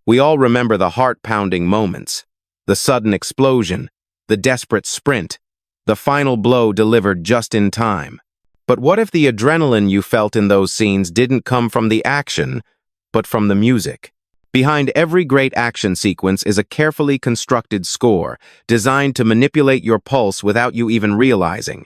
We all remember the heart-pounding moments, the sudden explosion, the desperate sprint, the final blow delivered just in time. But what if the adrenaline you felt in those scenes didn't come from the action, but from the music? Behind every great action sequence is a carefully constructed score, designed to manipulate your pulse without you even realizing.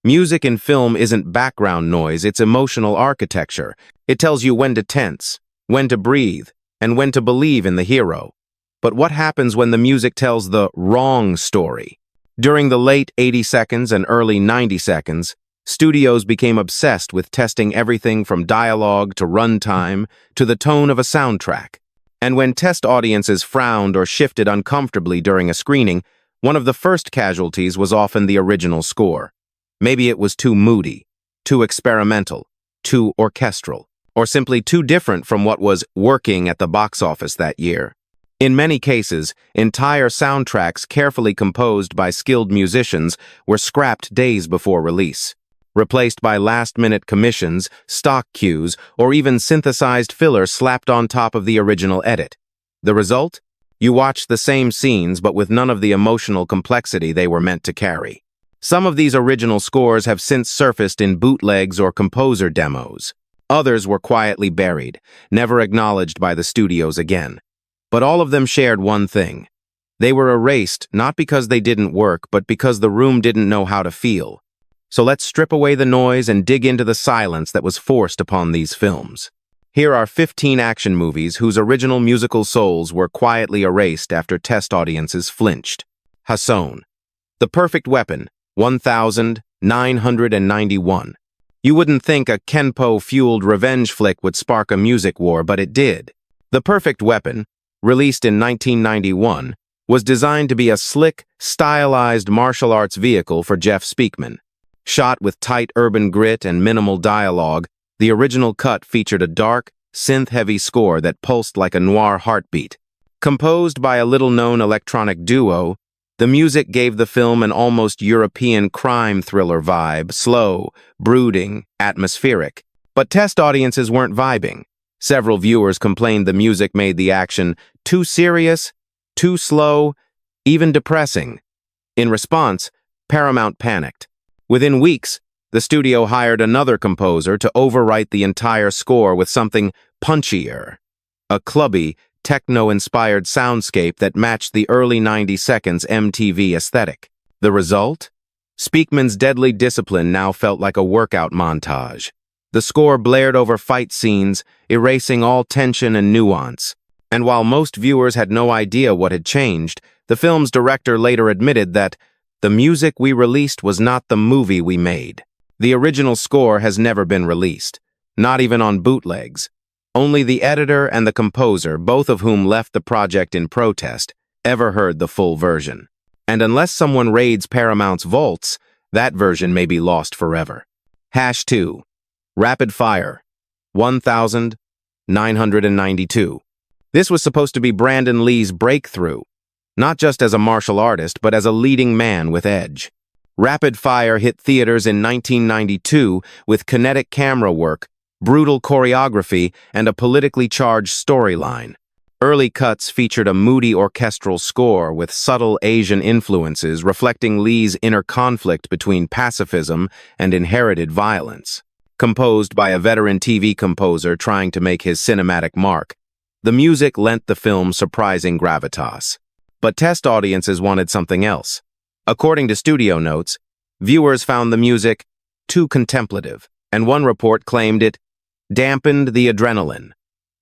Music in film isn't background noise, it's emotional architecture. It tells you when to tense, when to breathe, and when to believe in the hero. But what happens when the music tells the wrong story? During the late 80 seconds and early 90 seconds, studios became obsessed with testing everything from dialogue to runtime to the tone of a soundtrack. And when test audiences frowned or shifted uncomfortably during a screening, one of the first casualties was often the original score. Maybe it was too moody, too experimental, too orchestral, or simply too different from what was working at the box office that year. In many cases, entire soundtracks carefully composed by skilled musicians were scrapped days before release, replaced by last-minute commissions, stock cues, or even synthesized filler slapped on top of the original edit. The result? You watch the same scenes but with none of the emotional complexity they were meant to carry. Some of these original scores have since surfaced in bootlegs or composer demos. Others were quietly buried, never acknowledged by the studios again. But all of them shared one thing. They were erased not because they didn't work, but because the room didn't know how to feel. So let's strip away the noise and dig into the silence that was forced upon these films. Here are 15 action movies whose original musical souls were quietly erased after test audiences flinched. Hasson. The Perfect Weapon, 1991. You wouldn't think a Kenpo-fueled revenge flick would spark a music war, but it did. The Perfect Weapon, released in 1991, was designed to be a slick, stylized martial arts vehicle for Jeff Speakman. Shot with tight urban grit and minimal dialogue, the original cut featured a dark, synth-heavy score that pulsed like a noir heartbeat. Composed by a little-known electronic duo, the music gave the film an almost European crime thriller vibe, slow, brooding, atmospheric. But test audiences weren't vibing. Several viewers complained the music made the action too serious, too slow, even depressing. In response, Paramount panicked. Within weeks, the studio hired another composer to overwrite the entire score with something punchier, a clubby, techno-inspired soundscape that matched the early 90 seconds MTV aesthetic. The result? Speakman's deadly discipline now felt like a workout montage. The score blared over fight scenes, erasing all tension and nuance. And while most viewers had no idea what had changed, the film's director later admitted that the music we released was not the movie we made. The original score has never been released, not even on bootlegs. Only the editor and the composer, both of whom left the project in protest, ever heard the full version. And unless someone raids Paramount's vaults, that version may be lost forever. #2. Rapid Fire, 1992. This was supposed to be Brandon Lee's breakthrough, not just as a martial artist, but as a leading man with edge. Rapid Fire hit theaters in 1992 with kinetic camera work, brutal choreography, and a politically charged storyline. Early cuts featured a moody orchestral score with subtle Asian influences reflecting Lee's inner conflict between pacifism and inherited violence. Composed by a veteran TV composer trying to make his cinematic mark, the music lent the film surprising gravitas. But test audiences wanted something else. According to studio notes, viewers found the music too contemplative, and one report claimed it dampened the adrenaline.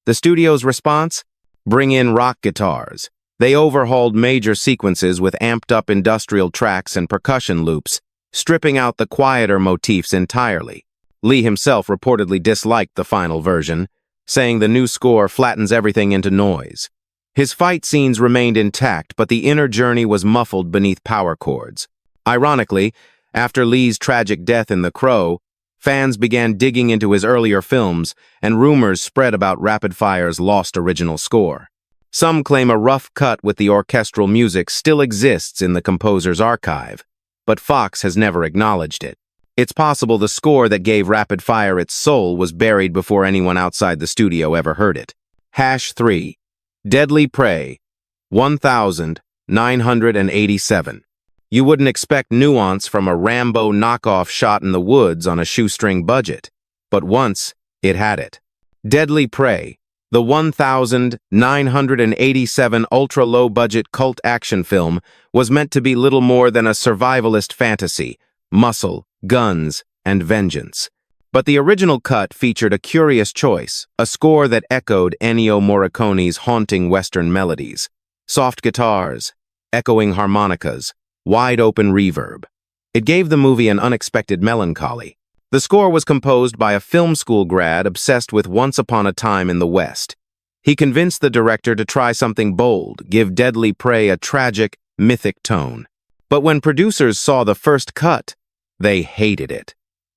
The studio's response? Bring in rock guitars. They overhauled major sequences with amped-up industrial tracks and percussion loops, stripping out the quieter motifs entirely. Lee himself reportedly disliked the final version, saying the new score flattens everything into noise. His fight scenes remained intact, but the inner journey was muffled beneath power chords. Ironically, after Lee's tragic death in The Crow, fans began digging into his earlier films, and rumors spread about Rapid Fire's lost original score. Some claim a rough cut with the orchestral music still exists in the composer's archive, but Fox has never acknowledged it. It's possible the score that gave Rapid Fire its soul was buried before anyone outside the studio ever heard it. #3. Deadly Prey, 1987. You wouldn't expect nuance from a Rambo knockoff shot in the woods on a shoestring budget, but once, it had it. Deadly Prey, the 1987 ultra-low-budget cult action film, was meant to be little more than a survivalist fantasy, muscle, guns, and vengeance. But the original cut featured a curious choice, a score that echoed Ennio Morricone's haunting Western melodies. Soft guitars, echoing harmonicas, wide-open reverb. It gave the movie an unexpected melancholy. The score was composed by a film school grad obsessed with Once Upon a Time in the West. He convinced the director to try something bold, give Deadly Prey a tragic, mythic tone. But when producers saw the first cut, they hated it.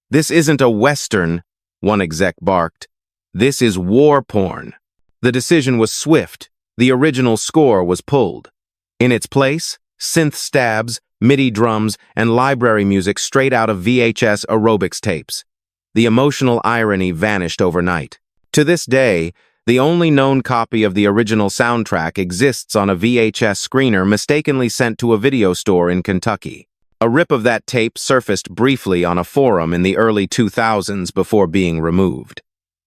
"This isn't a Western," one exec barked. "This is war porn." The decision was swift. The original score was pulled. In its place, synth stabs, MIDI drums, and library music straight out of VHS aerobics tapes. The emotional irony vanished overnight. To this day, the only known copy of the original soundtrack exists on a VHS screener mistakenly sent to a video store in Kentucky. A rip of that tape surfaced briefly on a forum in the early 2000s before being removed.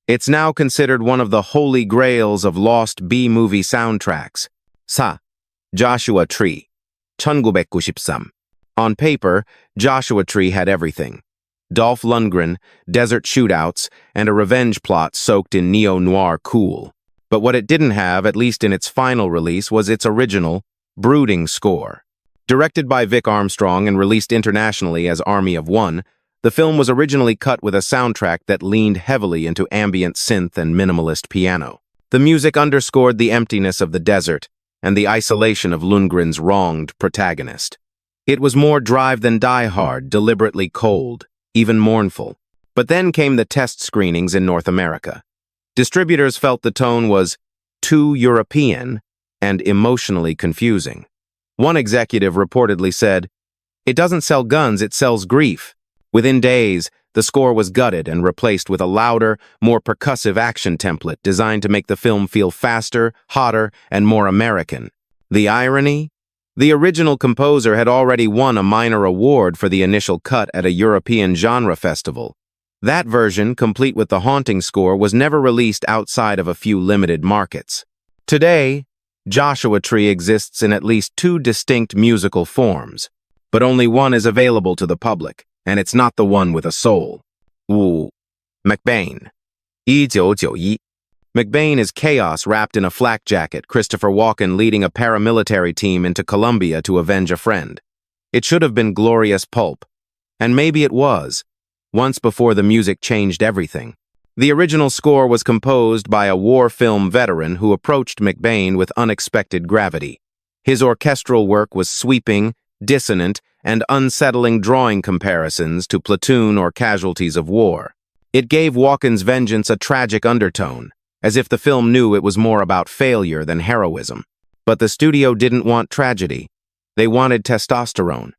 It's now considered one of the holy grails of lost B-movie soundtracks. Sa, Joshua Tree, 1993. On paper, Joshua Tree had everything. Dolph Lundgren, desert shootouts, and a revenge plot soaked in neo-noir cool. But what it didn't have, at least in its final release, was its original, brooding score. Directed by Vic Armstrong and released internationally as Army of One, the film was originally cut with a soundtrack that leaned heavily into ambient synth and minimalist piano. The music underscored the emptiness of the desert and the isolation of Lundgren's wronged protagonist. It was more Drive Than Die Hard, deliberately cold, even mournful. But then came the test screenings in North America. Distributors felt the tone was too European and emotionally confusing. One executive reportedly said, "It doesn't sell guns, it sells grief." Within days, the score was gutted and replaced with a louder, more percussive action template designed to make the film feel faster, hotter, and more American. The irony? The original composer had already won a minor award for the initial cut at a European genre festival. That version, complete with the haunting score, was never released outside of a few limited markets. Today, Joshua Tree exists in at least two distinct musical forms, but only one is available to the public, and it's not the one with a soul. Ooh. McBain. 1991. McBain is chaos wrapped in a flak jacket, Christopher Walken leading a paramilitary team into Colombia to avenge a friend. It should have been glorious pulp, and maybe it was, once before the music changed everything. The original score was composed by a war film veteran who approached McBain with unexpected gravity. His orchestral work was sweeping, dissonant, and unsettling, drawing comparisons to Platoon or Casualties of War. It gave Walken's vengeance a tragic undertone, as if the film knew it was more about failure than heroism. But the studio didn't want tragedy. They wanted testosterone.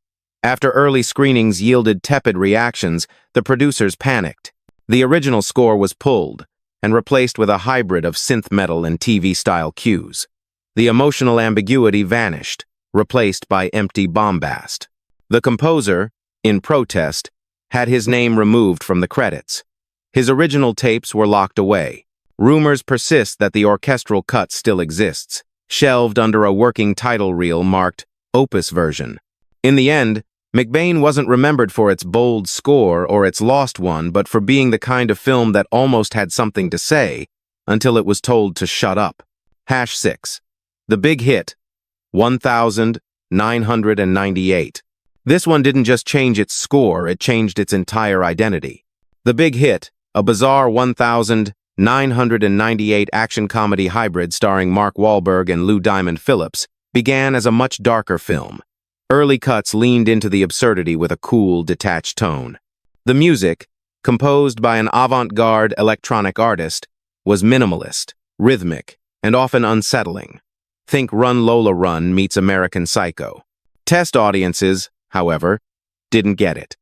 After early screenings yielded tepid reactions, the producers panicked. The original score was pulled and replaced with a hybrid of synth metal and TV-style cues. The emotional ambiguity vanished, replaced by empty bombast. The composer, in protest, had his name removed from the credits. His original tapes were locked away. Rumors persist that the orchestral cut still exists, shelved under a working title reel marked Opus Version. In the end, McBain wasn't remembered for its bold score or its lost one, but for being the kind of film that almost had something to say until it was told to shut up. #6. The Big Hit, 1998. This one didn't just change its score, it changed its entire identity. The Big Hit, a bizarre 1998 action comedy hybrid starring Mark Wahlberg and Lou Diamond Phillips, began as a much darker film. Early cuts leaned into the absurdity with a cool, detached tone. The music, composed by an avant-garde electronic artist, was minimalist, rhythmic, and often unsettling. Think Run Lola Run meets American Psycho. Test audiences, however, didn't get it.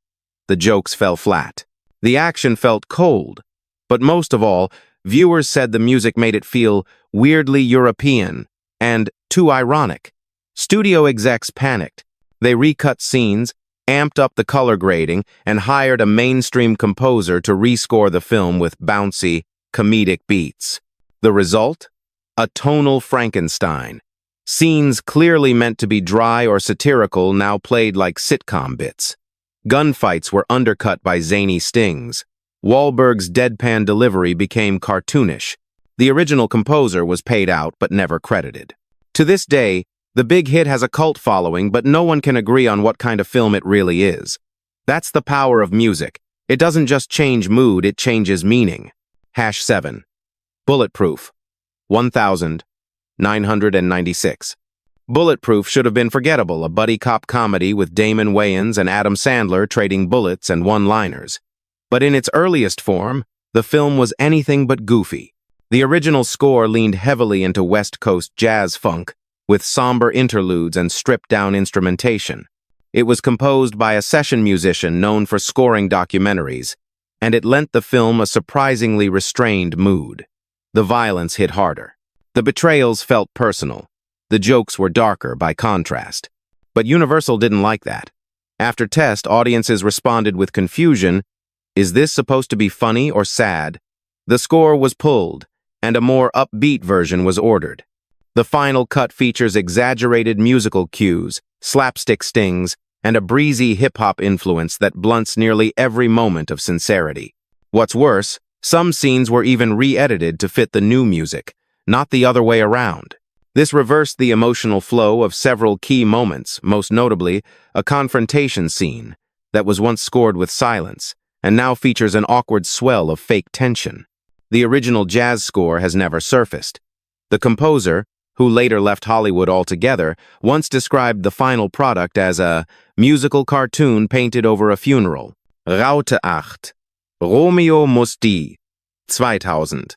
The jokes fell flat. The action felt cold. But most of all, viewers said the music made it feel weirdly European, and too ironic. Studio execs panicked. They recut scenes, amped up the color grading, and hired a mainstream composer to rescore the film with bouncy, comedic beats. The result? A tonal Frankenstein. Scenes clearly meant to be dry or satirical now played like sitcom bits. Gunfights were undercut by zany stings. Wahlberg's deadpan delivery became cartoonish. The original composer was paid out but never credited. To this day, the big hit has a cult following, but no one can agree on what kind of film it really is. That's the power of music. It doesn't just change mood, it changes meaning. #7. Bulletproof. 1996. Bulletproof should have been forgettable, a buddy cop comedy with Damon Wayans and Adam Sandler trading bullets and one-liners. But in its earliest form, the film was anything but goofy. The original score leaned heavily into West Coast jazz funk, with somber interludes and stripped-down instrumentation. It was composed by a session musician known for scoring documentaries, and it lent the film a surprisingly restrained mood. The violence hit harder. The betrayals felt personal. The jokes were darker by contrast. But Universal didn't like that. After test, audiences responded with confusion. Is this supposed to be funny or sad? The score was pulled, and a more upbeat version was ordered. The final cut features exaggerated musical cues, slapstick stings, and a breezy hip-hop influence that blunts nearly every moment of sincerity. What's worse, some scenes were even re-edited to fit the new music, not the other way around. This reversed the emotional flow of several key moments, most notably a confrontation scene that was once scored with silence and now features an awkward swell of fake tension. The original jazz score has never surfaced. The composer, who later left Hollywood altogether, once described the final product as a musical cartoon painted over a funeral. Raute 8. Romeo muss die. 2000.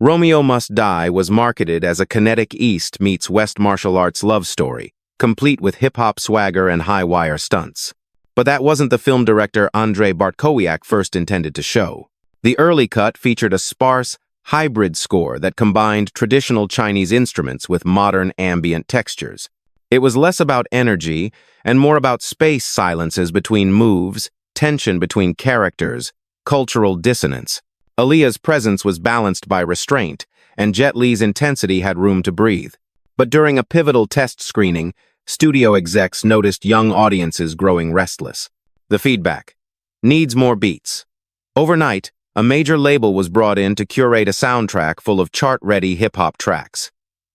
Romeo Must Die was marketed as a kinetic East meets West martial arts love story, complete with hip-hop swagger and high-wire stunts. But that wasn't the film director Andrei Bartkowiak first intended to show. The early cut featured a sparse, hybrid score that combined traditional Chinese instruments with modern ambient textures. It was less about energy and more about space silences between moves, tension between characters, cultural dissonance. Aaliyah's presence was balanced by restraint, and Jet Li's intensity had room to breathe. But during a pivotal test screening, studio execs noticed young audiences growing restless. The feedback: needs more beats. Overnight, a major label was brought in to curate a soundtrack full of chart-ready hip-hop tracks.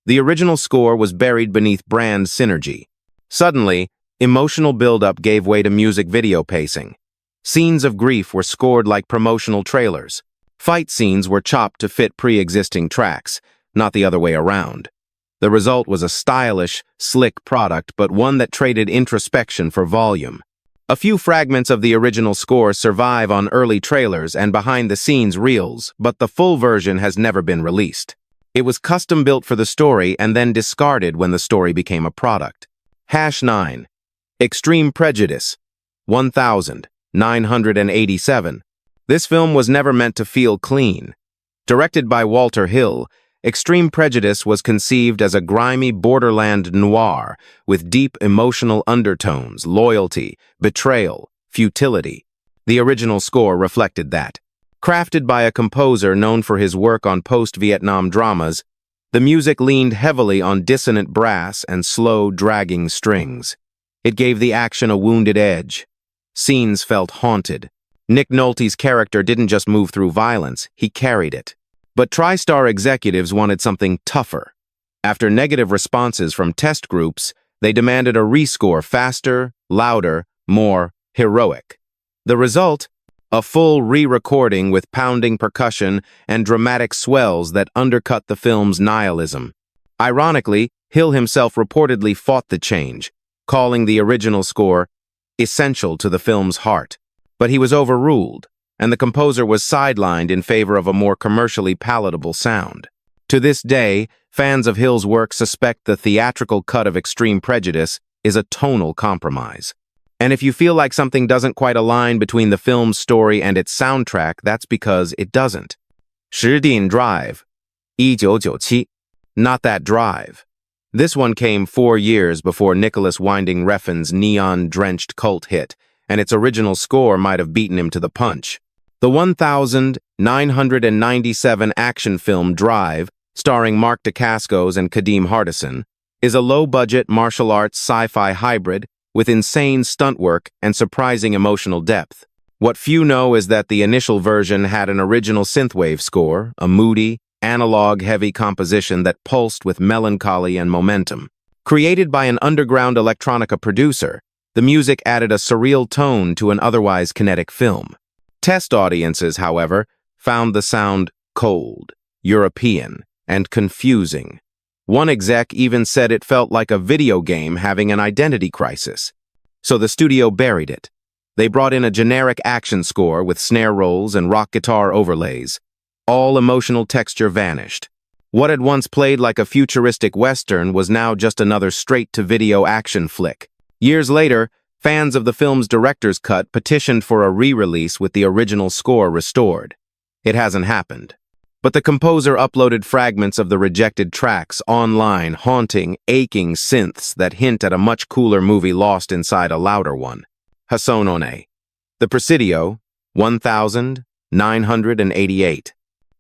The original score was buried beneath brand synergy. Suddenly, emotional build-up gave way to music video pacing. Scenes of grief were scored like promotional trailers. Fight scenes were chopped to fit pre-existing tracks, not the other way around. The result was a stylish, slick product, but one that traded introspection for volume. A few fragments of the original score survive on early trailers and behind-the-scenes reels, but the full version has never been released. It was custom-built for the story and then discarded when the story became a product. #9. Extreme Prejudice. 1987. This film was never meant to feel clean. Directed by Walter Hill, Extreme Prejudice was conceived as a grimy borderland noir with deep emotional undertones, loyalty, betrayal, futility. The original score reflected that. Crafted by a composer known for his work on post-Vietnam dramas, the music leaned heavily on dissonant brass and slow, dragging strings. It gave the action a wounded edge. Scenes felt haunted. Nick Nolte's character didn't just move through violence, he carried it. But TriStar executives wanted something tougher. After negative responses from test groups, they demanded a rescore faster, louder, more heroic. The result? A full re-recording with pounding percussion and dramatic swells that undercut the film's nihilism. Ironically, Hill himself reportedly fought the change, calling the original score essential to the film's heart. But he was overruled, and the composer was sidelined in favor of a more commercially palatable sound. To this day, fans of Hill's work suspect the theatrical cut of Extreme Prejudice is a tonal compromise. And if you feel like something doesn't quite align between the film's story and its soundtrack, that's because it doesn't. 石定 Drive. 1997. Not that drive. This one came 4 years before Nicholas Winding Refn's neon-drenched cult hit, and its original score might have beaten him to the punch. The 1997 action film Drive, starring Mark Dacascos and Kadeem Hardison, is a low-budget martial arts sci-fi hybrid with insane stunt work and surprising emotional depth. What few know is that the initial version had an original synthwave score, a moody, analog-heavy composition that pulsed with melancholy and momentum. Created by an underground electronica producer, the music added a surreal tone to an otherwise kinetic film. Test audiences, however, found the sound cold, European, and confusing. One exec even said it felt like a video game having an identity crisis. So the studio buried it. They brought in a generic action score with snare rolls and rock guitar overlays. All emotional texture vanished. What had once played like a futuristic western was now just another straight-to-video action flick. Years later, fans of the film's director's cut petitioned for a re-release with the original score restored. It hasn't happened. But the composer uploaded fragments of the rejected tracks online, haunting, aching synths that hint at a much cooler movie lost inside a louder one. Hasonone. The Presidio, 1988.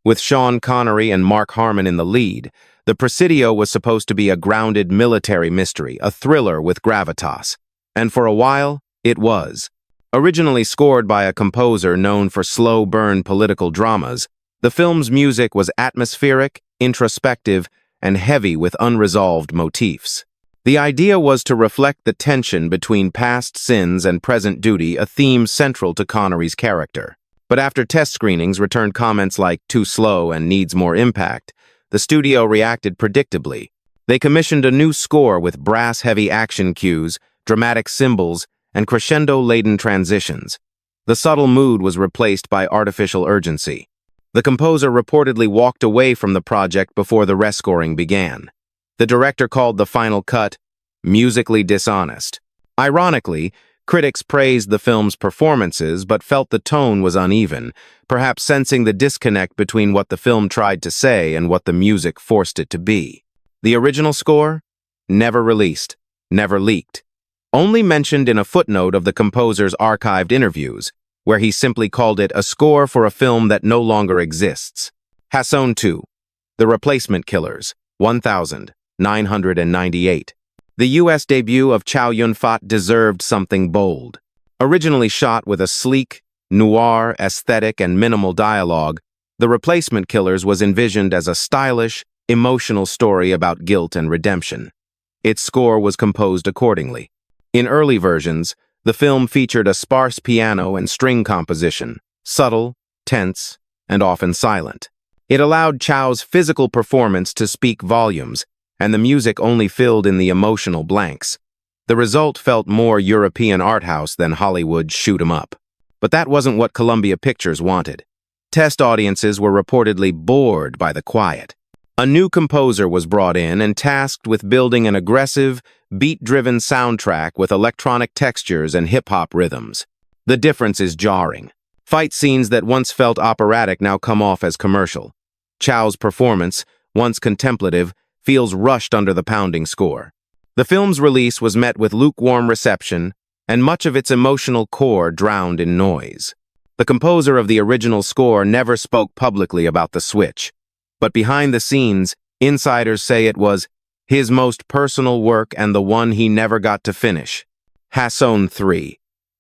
With Sean Connery and Mark Harmon in the lead, The Presidio was supposed to be a grounded military mystery, a thriller with gravitas. And for a while, it was. Originally scored by a composer known for slow-burn political dramas, the film's music was atmospheric, introspective, and heavy with unresolved motifs. The idea was to reflect the tension between past sins and present duty, a theme central to Connery's character. But after test screenings returned comments like too slow and needs more impact, the studio reacted predictably. They commissioned a new score with brass-heavy action cues, dramatic cymbals, and crescendo-laden transitions. The subtle mood was replaced by artificial urgency. The composer reportedly walked away from the project before the rescoring began. The director called the final cut musically dishonest. Ironically, critics praised the film's performances but felt the tone was uneven, perhaps sensing the disconnect between what the film tried to say and what the music forced it to be. The original score? Never released, never leaked. Only mentioned in a footnote of the composer's archived interviews, where he simply called it a score for a film that no longer exists. Hasson 2. The Replacement Killers, 1998. The U.S. debut of Chow Yun-fat deserved something bold. Originally shot with a sleek, noir aesthetic and minimal dialogue, The Replacement Killers was envisioned as a stylish, emotional story about guilt and redemption. Its score was composed accordingly. In early versions, the film featured a sparse piano and string composition, subtle, tense, and often silent. It allowed Chow's physical performance to speak volumes, and the music only filled in the emotional blanks. The result felt more European art house than Hollywood shoot 'em up. But that wasn't what Columbia Pictures wanted. Test audiences were reportedly bored by the quiet. A new composer was brought in and tasked with building an aggressive, beat-driven soundtrack with electronic textures and hip-hop rhythms. The difference is jarring. Fight scenes that once felt operatic now come off as commercial. Chow's performance, once contemplative, feels rushed under the pounding score. The film's release was met with lukewarm reception, and much of its emotional core drowned in noise. The composer of the original score never spoke publicly about the switch, but behind the scenes, insiders say it was his most personal work and the one he never got to finish. Hasson 3.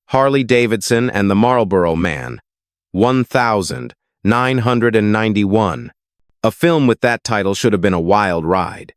Harley Davidson and the Marlboro Man, 1991. A film with that title should have been a wild ride.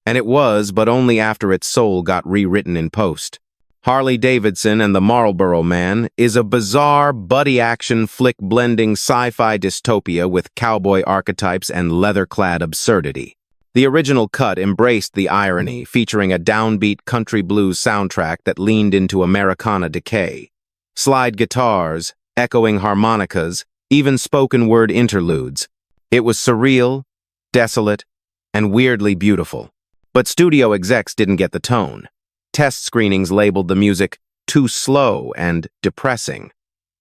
And it was, but only after its soul got rewritten in post. Harley Davidson and the Marlboro Man is a bizarre, buddy-action flick blending sci-fi dystopia with cowboy archetypes and leather-clad absurdity. The original cut embraced the irony, featuring a downbeat country blues soundtrack that leaned into Americana decay. Slide guitars, echoing harmonicas, even spoken-word interludes. It was surreal, desolate, and weirdly beautiful. But studio execs didn't get the tone. Test screenings labeled the music too slow and depressing.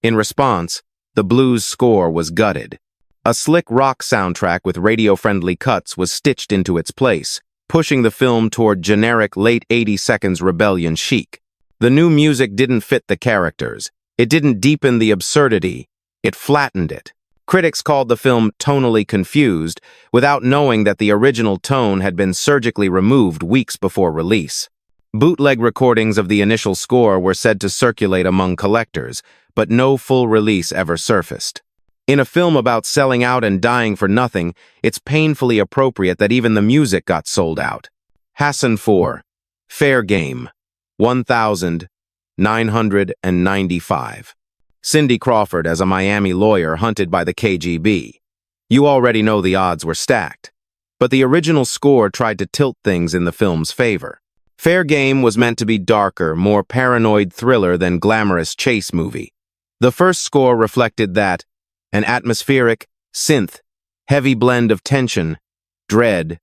In response, the blues score was gutted. A slick rock soundtrack with radio-friendly cuts was stitched into its place, pushing the film toward generic late 80 seconds rebellion chic. The new music didn't fit the characters. It didn't deepen the absurdity. It flattened it. Critics called the film tonally confused, without knowing that the original tone had been surgically removed weeks before release. Bootleg recordings of the initial score were said to circulate among collectors, but no full release ever surfaced. In a film about selling out and dying for nothing, it's painfully appropriate that even the music got sold out. Hassan 4. Fair Game. 1995. Cindy Crawford as a Miami lawyer hunted by the KGB. You already know the odds were stacked. But the original score tried to tilt things in the film's favor. Fair Game was meant to be darker, more paranoid thriller than glamorous chase movie. The first score reflected that, an atmospheric, synth-heavy blend of tension, dread,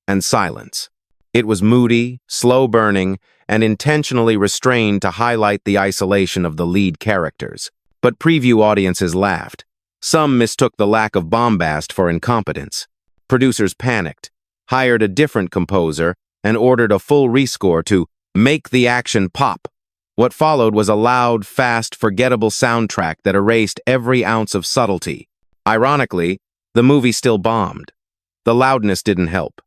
and silence. It was moody, slow-burning, and intentionally restrained to highlight the isolation of the lead characters. But preview audiences laughed. Some mistook the lack of bombast for incompetence. Producers panicked, hired a different composer, and ordered a full rescore to make the action pop. What followed was a loud, fast, forgettable soundtrack that erased every ounce of subtlety. Ironically, the movie still bombed. The loudness didn't help.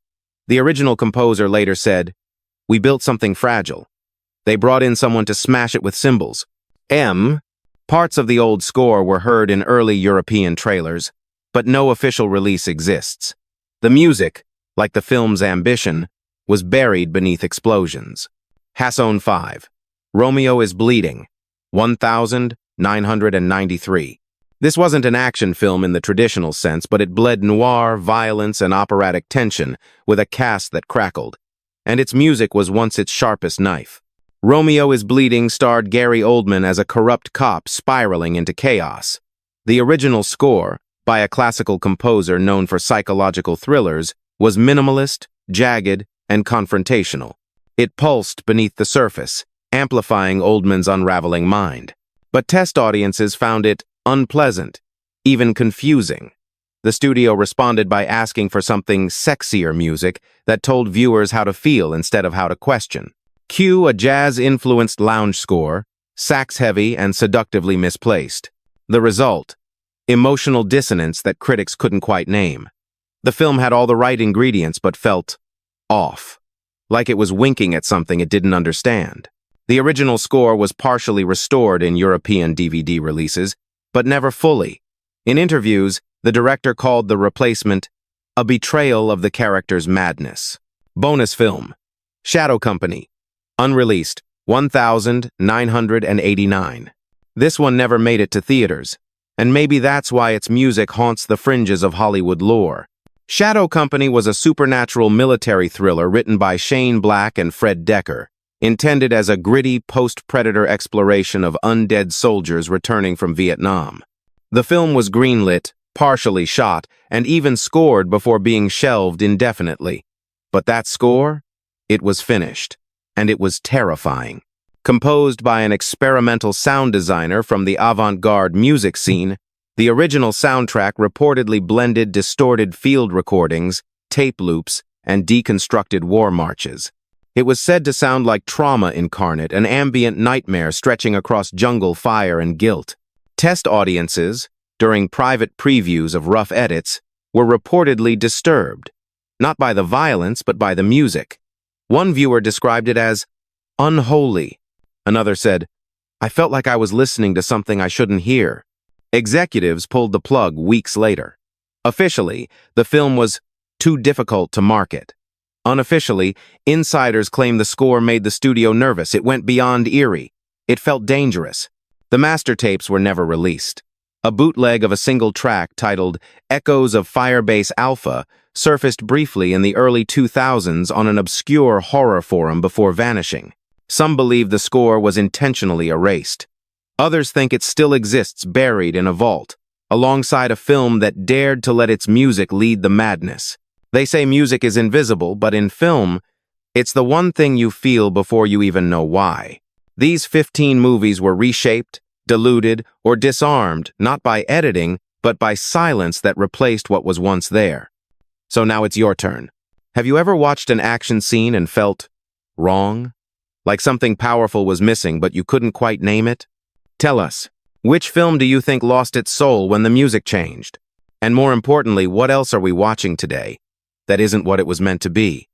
The original composer later said, "We built something fragile. They brought in someone to smash it with cymbals." Parts of the old score were heard in early European trailers, but no official release exists. The music, like the film's ambition, was buried beneath explosions. Hassan 5. Romeo is Bleeding. 1993. This wasn't an action film in the traditional sense, but it bled noir, violence, and operatic tension with a cast that crackled. And its music was once its sharpest knife. Romeo is Bleeding starred Gary Oldman as a corrupt cop spiraling into chaos. The original score, by a classical composer known for psychological thrillers, was minimalist, jagged, and confrontational. It pulsed beneath the surface, amplifying Oldman's unraveling mind. But test audiences found it unpleasant, even confusing. The studio responded by asking for something sexier music that told viewers how to feel instead of how to question. Cue a jazz-influenced lounge score, sax-heavy and seductively misplaced. The result, emotional dissonance that critics couldn't quite name. The film had all the right ingredients but felt off, like it was winking at something it didn't understand. The original score was partially restored in European DVD releases, but never fully. In interviews, the director called the replacement a betrayal of the character's madness. Bonus film, Shadow Company. Unreleased, 1989. This one never made it to theaters, and maybe that's why its music haunts the fringes of Hollywood lore. Shadow Company was a supernatural military thriller written by Shane Black and Fred Decker, intended as a gritty post-Predator exploration of undead soldiers returning from Vietnam. The film was greenlit, partially shot, and even scored before being shelved indefinitely. But that score? It was finished. And it was terrifying. Composed by an experimental sound designer from the avant-garde music scene, the original soundtrack reportedly blended distorted field recordings, tape loops, and deconstructed war marches. It was said to sound like trauma incarnate, an ambient nightmare stretching across jungle, fire, and guilt. Test audiences, during private previews of rough edits, were reportedly disturbed, not by the violence but by the music. One viewer described it as unholy. Another said, "I felt like I was listening to something I shouldn't hear." Executives pulled the plug weeks later. Officially, the film was too difficult to market. Unofficially, insiders claimed the score made the studio nervous. It went beyond eerie. It felt dangerous. The master tapes were never released. A bootleg of a single track titled Echoes of Firebase Alpha surfaced briefly in the early 2000s on an obscure horror forum before vanishing. Some believe the score was intentionally erased. Others think it still exists buried in a vault, alongside a film that dared to let its music lead the madness. They say music is invisible, but in film, it's the one thing you feel before you even know why. These 15 movies were reshaped, diluted, or disarmed, not by editing, but by silence that replaced what was once there. So now it's your turn. Have you ever watched an action scene and felt wrong? Like something powerful was missing, but you couldn't quite name it? Tell us, which film do you think lost its soul when the music changed? And more importantly, what else are we watching today that isn't what it was meant to be?